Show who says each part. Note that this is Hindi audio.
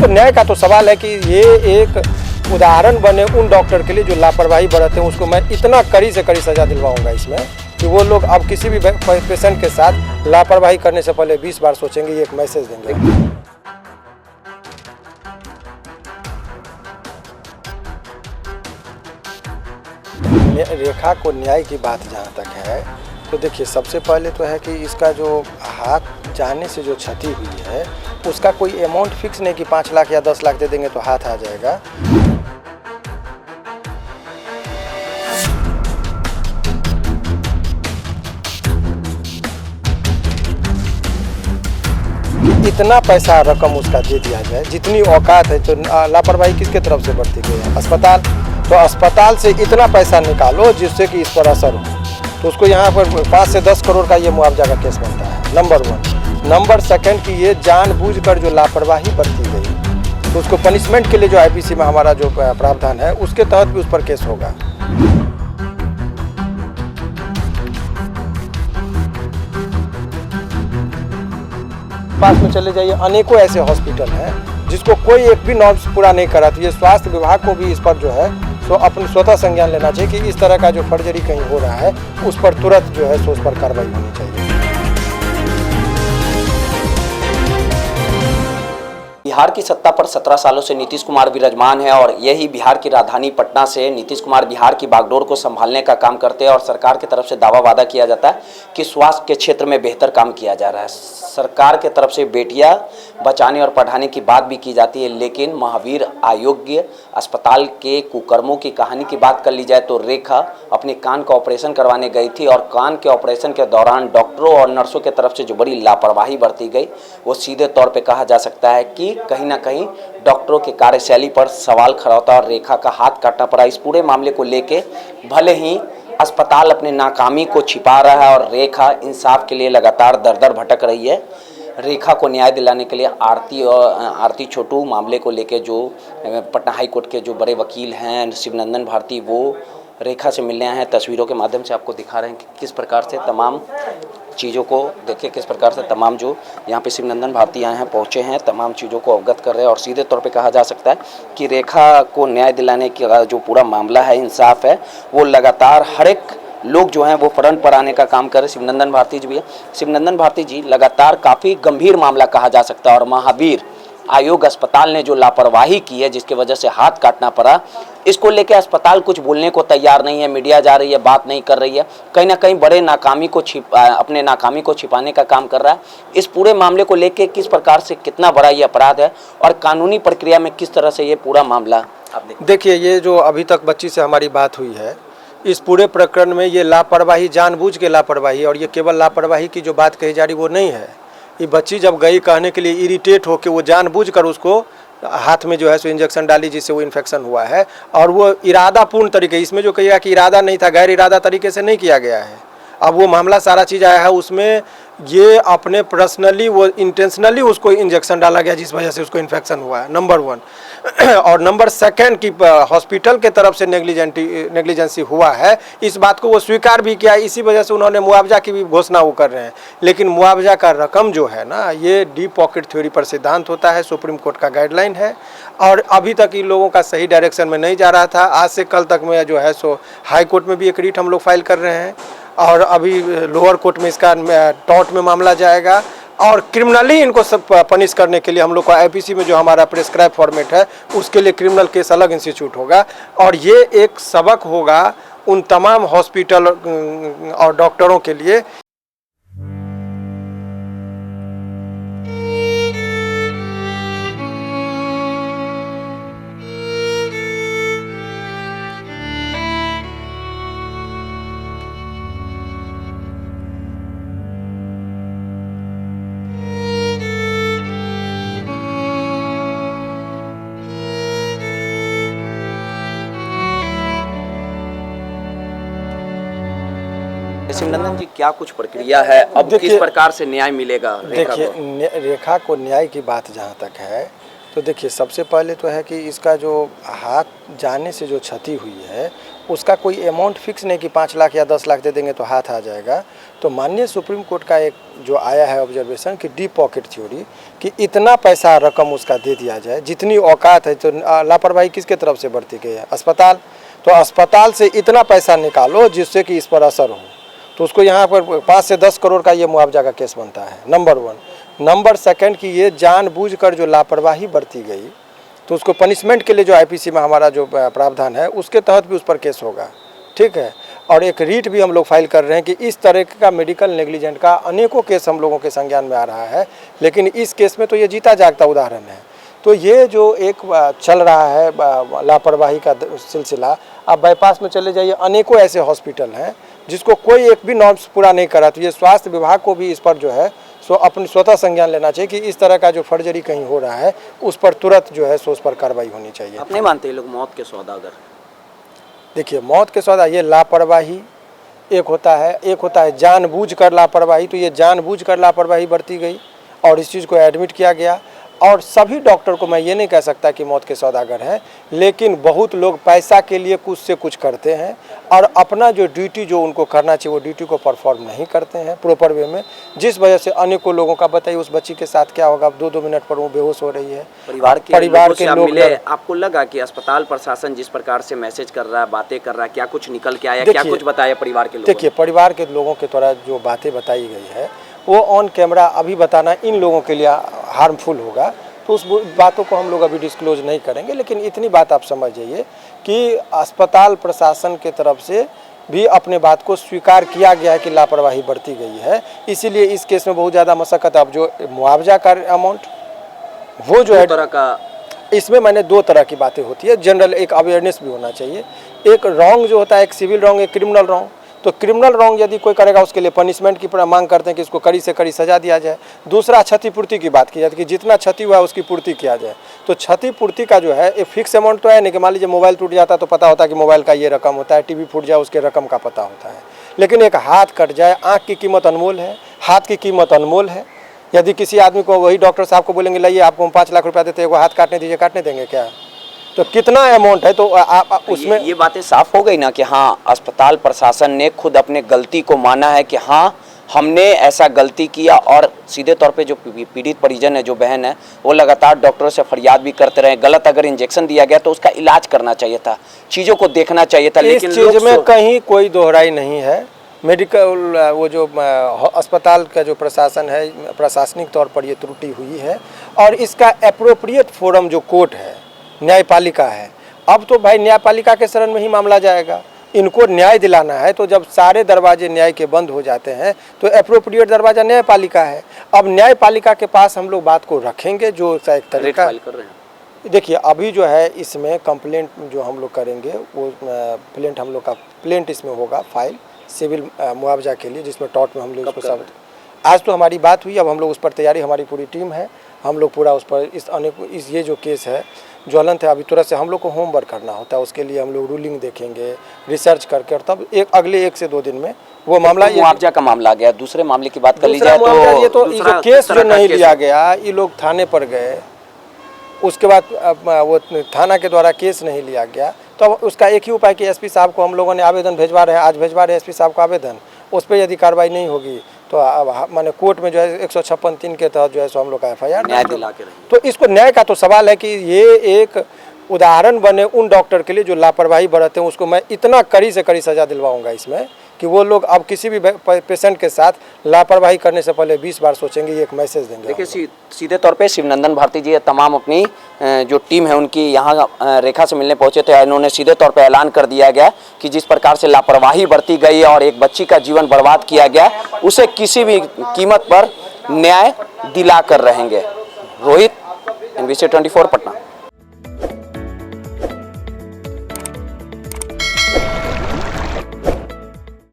Speaker 1: तो न्याय का तो सवाल है कि ये एक उदाहरण बने उन डॉक्टर के लिए जो लापरवाही बरतते हैं। उसको मैं इतना कड़ी से कड़ी सज़ा दिलवाऊंगा इसमें कि वो लोग अब किसी भी पेशेंट के साथ लापरवाही करने से पहले 20 बार सोचेंगे, ये एक मैसेज देंगे। रेखा को न्याय की बात जहाँ तक है तो देखिए, सबसे पहले तो है कि इसका जो हाथ जाने से जो क्षति हुई है उसका कोई अमाउंट फिक्स नहीं कि 5 लाख या 10 लाख दे देंगे तो हाथ आ जाएगा। इतना पैसा रकम उसका दे दिया जाए, जितनी औकात है। तो लापरवाही किसके तरफ से बढ़ती गई है? अस्पताल। तो अस्पताल से इतना पैसा निकालो जिससे कि इस पर असर हो, तो उसको यहाँ पर 5 से 10 करोड़ का ये मुआवजा का केस बनता है, नंबर 1। नंबर 2 कि ये जानबूझकर जो लापरवाही बरती गई तो उसको पनिशमेंट के लिए जो आईपीसी में हमारा जो प्रावधान है उसके तहत भी उस पर केस होगा। पास में चले जाइए, अनेकों ऐसे हॉस्पिटल हैं जिसको कोई एक भी नॉर्म्स पूरा नहीं करा। तो ये स्वास्थ्य विभाग को भी इस पर जो है तो अपने स्वतः संज्ञान लेना चाहिए कि इस तरह का जो फर्जरी कहीं हो रहा है उस पर तुरंत जो है सो उस पर कार्रवाई होनी चाहिए।
Speaker 2: बिहार की सत्ता पर 17 सालों से नीतीश कुमार विराजमान है और यही बिहार की राजधानी पटना से नीतीश कुमार बिहार की बागडोर को संभालने का काम करते हैं और सरकार की तरफ से दावा वादा किया जाता है कि स्वास्थ्य के क्षेत्र में बेहतर काम किया जा रहा है। सरकार के तरफ से बेटियां बचाने और पढ़ाने की बात भी की जाती है, लेकिन महावीर आयोग्य अस्पताल के कुकर्मों की कहानी की बात कर ली जाए तो रेखा अपने कान का ऑपरेशन करवाने गई थी और कान के ऑपरेशन के दौरान डॉक्टरों और नर्सों की तरफ से जो बड़ी लापरवाही बरती गई वो सीधे तौर पे कहा जा सकता है कि कहीं ना कहीं डॉक्टरों की कार्यशैली पर सवाल खड़ा होता है और रेखा का हाथ काटना पड़ा। इस पूरे मामले को लेके भले ही अस्पताल अपने नाकामी को छिपा रहा है और रेखा इंसाफ के लिए लगातार दर भटक रही है। रेखा को न्याय दिलाने के लिए आरती छोटू मामले को लेके जो पटना हाई कोर्ट के जो बड़े वकील हैं शिवनंदन भारती, वो रेखा से मिलने आए हैं। तस्वीरों के माध्यम से आपको दिखा रहे हैं कि किस प्रकार से तमाम चीज़ों को देखिए, किस प्रकार से तमाम जो यहाँ पे शिवनंदन भारती आए हैं, पहुँचे हैं, तमाम चीज़ों को अवगत कर रहे हैं और सीधे तौर पे कहा जा सकता है कि रेखा को न्याय दिलाने का जो पूरा मामला है, इंसाफ है, वो लगातार हर एक लोग जो हैं वो फ्रंट पर आने का काम कर रहे। शिवनंदन भारती जी भी है। शिवनंदन भारती जी, लगातार काफ़ी गंभीर मामला कहा जा सकता है और महावीर आयोग अस्पताल ने जो लापरवाही की है जिसकी वजह से हाथ काटना पड़ा, इसको लेके अस्पताल कुछ बोलने को तैयार नहीं है। मीडिया जा रही है, बात नहीं कर रही है, कहीं ना कहीं बड़े नाकामी को अपने नाकामी को छिपाने का काम कर रहा है। इस पूरे मामले को लेके किस प्रकार से कितना बड़ा ये अपराध है और कानूनी प्रक्रिया में किस तरह से ये पूरा मामला आप
Speaker 1: देखिए, ये जो अभी तक बच्ची से हमारी बात हुई है, इस पूरे प्रकरण में ये लापरवाही, जानबूझ के लापरवाही, और ये केवल लापरवाही की जो बात कही जा रही वो नहीं है। ये बच्ची जब गई कहने के लिए इरिटेट होकर वो जानबूझकर उसको हाथ में जो है सो इंजेक्शन डाली जिससे वो इन्फेक्शन हुआ है और वो इरादापूर्ण तरीके, इसमें जो कहिएगा कि इरादा नहीं था, गैर इरादा तरीके से नहीं किया गया है। अब वो मामला सारा चीज़ आया है, उसमें ये अपने पर्सनली वो इंटेंशनली उसको इंजेक्शन डाला गया जिस वजह से उसको इन्फेक्शन हुआ है, नंबर 1। और नंबर 2 की हॉस्पिटल के तरफ से नेग्लिजेंसी हुआ है, इस बात को वो स्वीकार भी किया। इसी वजह से उन्होंने मुआवजा की भी घोषणा वो कर रहे हैं। लेकिन मुआवजा का रकम जो है ना, ये डीप पॉकेट थ्योरी पर सिद्धांत होता है, सुप्रीम कोर्ट का गाइडलाइन है और अभी तक इन लोगों का सही डायरेक्शन में नहीं जा रहा था। आज से कल तक में जो है सो हाई कोर्ट में भी एक रिट हम लोग फाइल कर रहे हैं और अभी लोअर कोर्ट में इसका टॉर्ट में मामला जाएगा और क्रिमिनली इनको सब पनिश करने के लिए हम लोग को आईपीसी में जो हमारा प्रेस्क्राइब फॉर्मेट है उसके लिए क्रिमिनल केस अलग इंस्टीट्यूट होगा और ये एक सबक होगा उन तमाम हॉस्पिटल और डॉक्टरों के लिए।
Speaker 2: शिवनंदन जी, क्या कुछ प्रक्रिया है, अब किस प्रकार से न्याय मिलेगा?
Speaker 1: देखिए, रेखा को न्याय की बात जहाँ तक है तो देखिए, सबसे पहले तो है कि इसका जो हाथ जाने से जो क्षति हुई है उसका कोई अमाउंट फिक्स नहीं कि 5 लाख या 10 लाख दे देंगे तो हाथ आ जाएगा। तो माननीय सुप्रीम कोर्ट का एक जो आया है ऑब्जर्वेशन कि डीप पॉकेट थ्योरी, कि इतना पैसा रकम उसका दे दिया जाए जितनी औकात है। तो लापरवाही किसके तरफ से बरती गई है? अस्पताल। तो अस्पताल से इतना पैसा निकालो जिससे कि इस पर असर हो, तो उसको यहाँ पर 5 से 10 करोड़ का ये मुआवजा का केस बनता है, नंबर 1। नंबर 2 कि ये जानबूझकर जो लापरवाही बरती गई तो उसको पनिशमेंट के लिए जो आईपीसी में हमारा जो प्रावधान है उसके तहत भी उस पर केस होगा, ठीक है। और एक रीट भी हम लोग फाइल कर रहे हैं कि इस तरह का मेडिकल नेग्लिजेंट का अनेकों केस हम लोगों के संज्ञान में आ रहा है, लेकिन इस केस में तो ये जीता जागता उदाहरण है। तो ये जो एक चल रहा है लापरवाही का सिलसिला, आप बाईपास में चले जाइए, अनेकों ऐसे हॉस्पिटल हैं जिसको कोई एक भी नॉर्म्स पूरा नहीं करा। तो ये स्वास्थ्य विभाग को भी इस पर जो है सो अपनी स्वतः संज्ञान लेना चाहिए कि इस तरह का जो फर्जरी कहीं हो रहा है उस पर तुरंत जो है सो उस पर कार्रवाई होनी चाहिए।
Speaker 2: आप नहीं मानते ये लोग मौत के सौदागर?
Speaker 1: देखिए, मौत के सौदा, ये लापरवाही एक होता है जानबूझकर लापरवाही। तो ये जानबूझकर लापरवाही बरती गई और इस चीज़ को एडमिट किया गया। और सभी डॉक्टर को मैं ये नहीं कह सकता कि मौत के सौदागर हैं, लेकिन बहुत लोग पैसा के लिए कुछ से कुछ करते हैं और अपना जो ड्यूटी जो उनको करना चाहिए वो ड्यूटी को परफॉर्म नहीं करते हैं प्रॉपर वे में, जिस वजह से अनेकों लोगों का बताइए उस बच्ची के साथ क्या होगा। 2-2 मिनट पर वो बेहोश हो रही है।
Speaker 2: परिवार के लोग मिले, आपको लगा कि अस्पताल प्रशासन जिस प्रकार से मैसेज कर रहा है, बातें कर रहा है, क्या कुछ निकल के आया, क्या कुछ बताया परिवार के लोगों?
Speaker 1: देखिए, परिवार के लोगों के द्वारा जो बातें बताई गई है वो ऑन कैमरा अभी बताना इन लोगों के लिए हार्मफुल होगा, तो उस बातों को हम लोग अभी डिस्क्लोज नहीं करेंगे। लेकिन इतनी बात आप समझ जाइए कि अस्पताल प्रशासन के तरफ से भी अपने बात को स्वीकार किया गया है कि लापरवाही बरती गई है। इसीलिए इस केस में बहुत ज़्यादा मशक्कत। अब जो मुआवजा का अमाउंट वो जो है तरह का, इसमें मैंने 2 तरह की बातें होती है। जनरल एक अवेयरनेस भी होना चाहिए। एक रॉन्ग जो होता है, एक सिविल रॉन्ग, एक क्रिमिनल रॉन्ग। तो क्रिमिनल रॉन्ग यदि कोई करेगा उसके लिए पनिशमेंट की मांग करते हैं कि इसको कड़ी से कड़ी सजा दिया जाए। दूसरा, क्षतिपूर्ति की बात की जाती है कि जितना क्षति हुआ है उसकी पूर्ति किया जाए। तो क्षतिपूर्ति का जो है एक फिक्स अमाउंट तो है नहीं कि मान लीजिए मोबाइल टूट जाता तो पता होता है कि मोबाइल का ये रकम होता है, टीवी फूट जाए उसके रकम का पता होता है। लेकिन एक हाथ कट जाए, आँख की कीमत अनमोल है, हाथ की कीमत अनमोल है। यदि किसी आदमी को वही डॉक्टर साहब को बोलेंगे लाइए आपको हम 5 लाख रुपया देते हैं, वो हाथ काटने दीजिए, काटने देंगे क्या? तो कितना अमाउंट है? तो उसमें
Speaker 2: ये बातें साफ हो गई ना कि हाँ, अस्पताल प्रशासन ने खुद अपने गलती को माना है कि हाँ हमने ऐसा गलती किया। और सीधे तौर पे जो पीड़ित परिजन है, जो बहन है, वो लगातार डॉक्टरों से फरियाद भी करते रहे। गलत अगर इंजेक्शन दिया गया तो उसका इलाज करना चाहिए था, चीज़ों को देखना चाहिए था। लेकिन
Speaker 1: इस चीज़ में कहीं कोई दोहराई नहीं है। मेडिकल वो जो अस्पताल का जो प्रशासन है, प्रशासनिक तौर पर ये त्रुटि हुई है और इसका एप्रोप्रिएट फोरम जो कोर्ट है, न्यायपालिका है। अब तो भाई न्यायपालिका के शरण में ही मामला जाएगा। इनको न्याय दिलाना है तो जब सारे दरवाजे न्याय के बंद हो जाते हैं तो एप्रोप्रिएट दरवाजा न्यायपालिका है। अब न्यायपालिका के पास हम लोग बात को रखेंगे जो एक तरीका
Speaker 2: कर रहे हैं।
Speaker 1: देखिए, अभी जो है इसमें कंप्लेंट जो हम लोग करेंगे वो प्लेंट हम लोग का प्लेंट इसमें होगा फाइल सिविल मुआवजा के लिए, जिसमें टॉट में हम लोग उसको सब आज तो हमारी बात हुई। अब हम लोग उस पर तैयारी, हमारी पूरी टीम है, हम लोग पूरा उस पर इस ये जो केस है ज्वलंत है, अभी तुरंत से हम लोग को होमवर्क करना होता है। उसके लिए हम लोग रूलिंग देखेंगे, रिसर्च करके, और तब अगले 1 से 2 दिन में वो मामला,
Speaker 2: मुआवजा का मामला आ गया। दूसरे मामले की बात कर ली जाए तो
Speaker 1: ये जो केस जो नहीं लिया गया, ये लोग थाने पर गए, उसके बाद वो थाना के द्वारा केस नहीं लिया गया, तो अब उसका एक ही उपाय कि एसपी साहब को हम लोगों ने आवेदन भेजवा रहे हैं, आज भेजवा रहे हैं एसपी साहब को आवेदन। उस पर यदि कार्रवाई नहीं होगी तो अब माने कोर्ट में जो है 156(3) के तहत जो है सो हम लोग का FIR
Speaker 2: न्याय दिला के रहेंगे।
Speaker 1: तो इसको न्याय का तो सवाल है कि ये एक उदाहरण बने उन डॉक्टर के लिए जो लापरवाही बरतते हैं। उसको मैं इतना कड़ी से कड़ी सज़ा दिलवाऊंगा इसमें कि वो लोग अब किसी भी पेशेंट के साथ लापरवाही करने से पहले 20 बार सोचेंगे, ये एक मैसेज देंगे।
Speaker 2: देखिए, सीधे तौर पे शिवनंदन भारती जी तमाम अपनी जो टीम है उनकी यहाँ रेखा से मिलने पहुंचे थे। इन्होंने सीधे तौर पे ऐलान कर दिया गया कि जिस प्रकार से लापरवाही बरती गई और एक बच्ची का जीवन बर्बाद किया गया, उसे किसी भी कीमत पर न्याय दिला कर रहेंगे। रोहित, NBC 24 पटना।